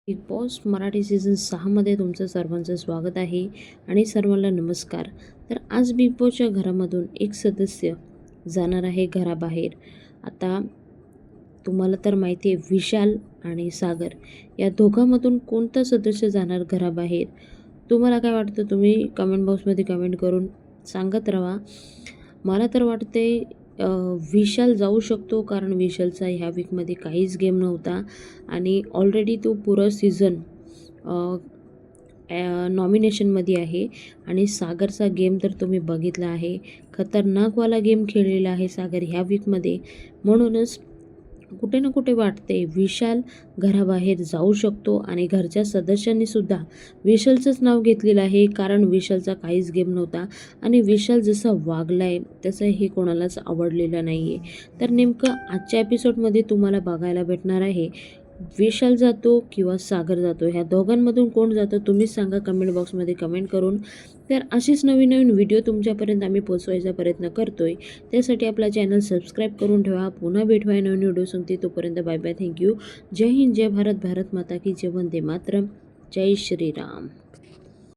Big boss Marathi season 6मध्ये तुमचं सर्वांचं स्वागत आहे आणि सर्वांना नमस्कार. तर आज बिग बॉसच्या घरामधून एक सदस्य जाणार आहे घराबाहेर. आता तुम्हाला तर माहिती आहे विशाल आणि सागर या दोघांमधून कोणता सदस्य जाणार घराबाहेर. तुम्हाला काय वाटतं तुम्ही कमेंट बॉक्समध्ये कमेंट करून सांगत राहा. मला तर वाटते विशाल जाऊ शकतो, कारण विशालचा ह्या वीकमध्ये काहीच गेम नव्हता आणि ऑलरेडी तो पुरा सीझन नॉमिनेशनमध्ये आहे. आणि सागरचा गेम तर तुम्ही बघितला आहे, खतरनाकवाला गेम खेळलेला आहे सागर ह्या वीकमध्ये. म्हणूनच कुठे ना कुठे वाटते विशाल घराबाहेर जाऊ शकतो आणि घरच्या सदस्यांनीसुद्धा विशालचंच नाव घेतलेलं आहे, कारण विशालचा काहीच गेम नव्हता आणि विशाल जसं वागला आहे तसं हे कोणालाच आवडलेलं नाही आहे. तर नेमकं आजच्या एपिसोडमध्ये तुम्हाला बघायला भेटणार आहे विशाल जातो किंवा सागर जातो, ह्या दोघांमधून कोण जातं तुम्हीच सांगा कमेंट बॉक्समध्ये कमेंट करून. तर अशीच नवीन नवीन व्हिडिओ तुमच्यापर्यंत आम्ही पोचवायचा प्रयत्न करतोय. त्यासाठी आपला चॅनल सबस्क्राईब करून ठेवा. पुन्हा भेटूया नवीन व्हिडिओ सांगते, तोपर्यंत बाय बाय, थँक्यू. जय हिंद, जय भारत, भारत माता की जय, वंदे मातरम, जय श्रीराम.